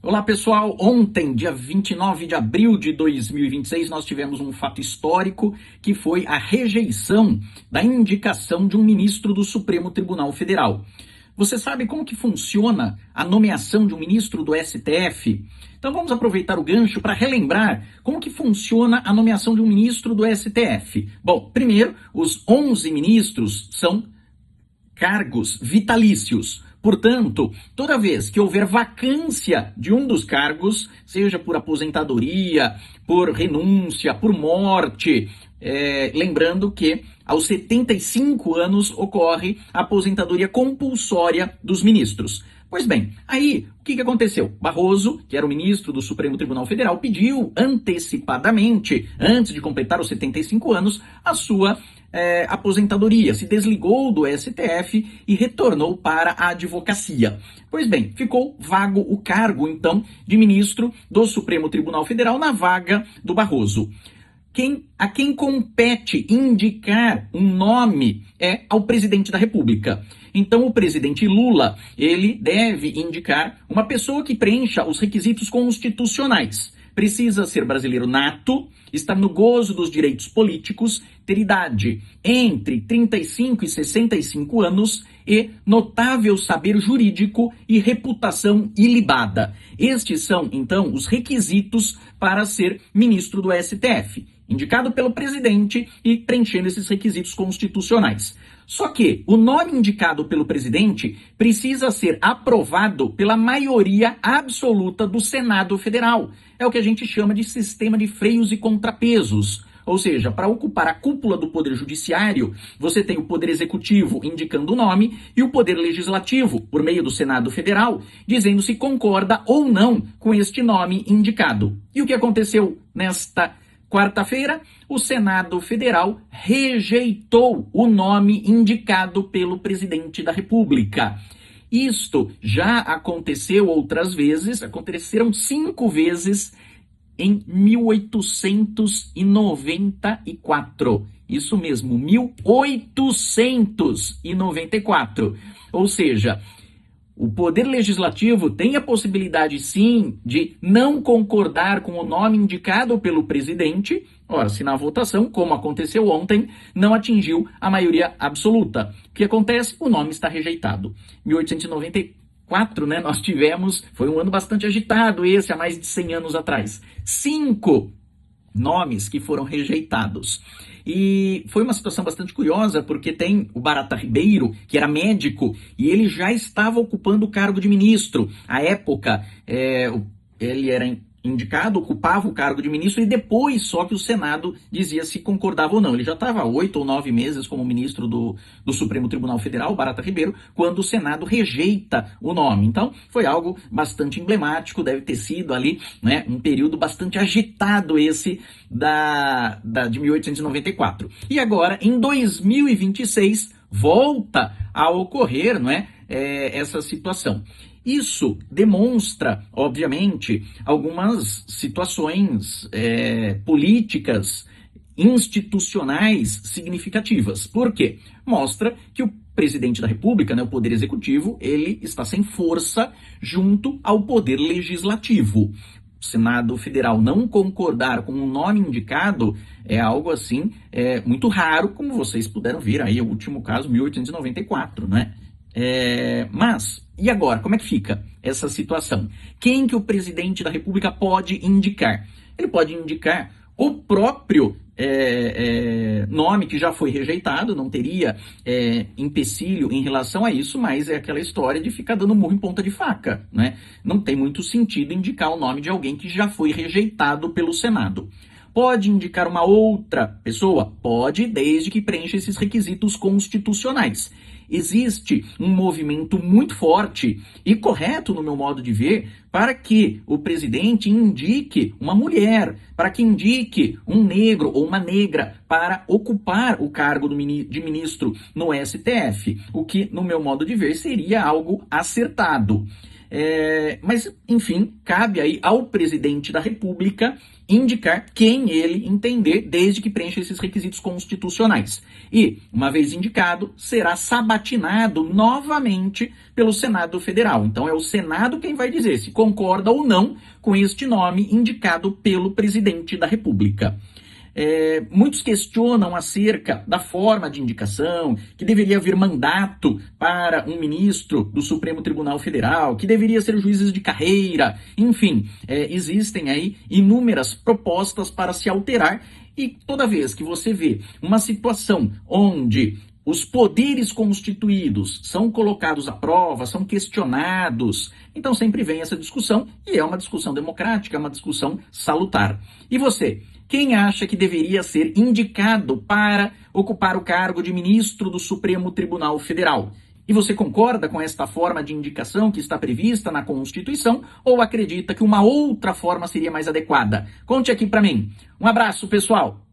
Olá pessoal, ontem, dia 29 de abril de 2026, nós tivemos um fato histórico que foi a rejeição da indicação de um ministro do Supremo Tribunal Federal. Você sabe como que funciona a nomeação de um ministro do STF? Então vamos aproveitar o gancho para relembrar como que funciona a nomeação de um ministro do STF. Bom, primeiro, os 11 ministros são cargos vitalícios. Portanto, toda vez que houver vacância de um dos cargos, seja por aposentadoria, por renúncia, por morte, lembrando que aos 75 anos ocorre a aposentadoria compulsória dos ministros. Pois bem, aí o que aconteceu? Barroso, que era o ministro do Supremo Tribunal Federal, pediu antecipadamente, antes de completar os 75 anos, a sua aposentadoria, se desligou do STF e retornou para a advocacia. Pois bem, ficou vago o cargo, então, de ministro do Supremo Tribunal Federal na vaga do Barroso. A quem compete indicar um nome é ao presidente da República. Então, o presidente Lula, ele deve indicar uma pessoa que preencha os requisitos constitucionais. Precisa ser brasileiro nato, estar no gozo dos direitos políticos, ter idade entre 35 e 65 anos e notável saber jurídico e reputação ilibada. Estes são, então, os requisitos para ser ministro do STF. Indicado pelo presidente e preenchendo esses requisitos constitucionais. Só que o nome indicado pelo presidente precisa ser aprovado pela maioria absoluta do Senado Federal. É o que a gente chama de sistema de freios e contrapesos. Ou seja, para ocupar a cúpula do Poder Judiciário, você tem o Poder Executivo indicando o nome e o Poder Legislativo, por meio do Senado Federal, dizendo se concorda ou não com este nome indicado. E o que aconteceu nesta quarta-feira? O Senado Federal rejeitou o nome indicado pelo presidente da República. Isto já aconteceu outras vezes, aconteceram 5 vezes em 1894. Isso mesmo, 1894. Ou seja, o Poder Legislativo tem a possibilidade, sim, de não concordar com o nome indicado pelo presidente. Ora, se na votação, como aconteceu ontem, não atingiu a maioria absoluta. O que acontece? O nome está rejeitado. 1894, nós tivemos, foi um ano bastante agitado esse, há mais de 100 anos atrás. 5 nomes que foram rejeitados. E foi uma situação bastante curiosa, porque tem o Barata Ribeiro, que era médico, e ele já estava ocupando o cargo de ministro. À época, ele era indicado, ocupava o cargo de ministro, e depois só que o Senado dizia se concordava ou não. Ele já estava há 8 ou 9 meses como ministro do Supremo Tribunal Federal, Barata Ribeiro, quando o Senado rejeita o nome. Então, foi algo bastante emblemático, deve ter sido ali, um período bastante agitado esse de 1894. E agora, em 2026, volta a ocorrer, essa situação. Isso demonstra, obviamente, algumas situações políticas, institucionais significativas. Por quê? Mostra que o presidente da República, o Poder Executivo, ele está sem força junto ao Poder Legislativo. O Senado Federal não concordar com o nome indicado é algo assim muito raro, como vocês puderam ver aí, o último caso, 1894, Mas, e agora, como é que fica essa situação? Quem que o presidente da República pode indicar? Ele pode indicar o próprio nome que já foi rejeitado, não teria empecilho em relação a isso, mas é aquela história de ficar dando murro em ponta de faca, Não tem muito sentido indicar o nome de alguém que já foi rejeitado pelo Senado. Pode indicar uma outra pessoa? Pode, desde que preencha esses requisitos constitucionais. Existe um movimento muito forte e correto, no meu modo de ver, para que o presidente indique uma mulher, para que indique um negro ou uma negra para ocupar o cargo de ministro no STF, o que, no meu modo de ver, seria algo acertado. Mas, enfim, cabe aí ao presidente da República indicar quem ele entender, desde que preencha esses requisitos constitucionais. E, uma vez indicado, será sabatinado novamente pelo Senado Federal. Então é o Senado quem vai dizer se concorda ou não com este nome indicado pelo presidente da República. Muitos questionam acerca da forma de indicação, que deveria haver mandato para um ministro do Supremo Tribunal Federal, que deveria ser juízes de carreira, enfim, existem aí inúmeras propostas para se alterar, e toda vez que você vê uma situação onde os poderes constituídos são colocados à prova, são questionados, então sempre vem essa discussão, e é uma discussão democrática, é uma discussão salutar. E você? Quem acha que deveria ser indicado para ocupar o cargo de ministro do Supremo Tribunal Federal? E você concorda com esta forma de indicação que está prevista na Constituição ou acredita que uma outra forma seria mais adequada? Conte aqui para mim. Um abraço, pessoal!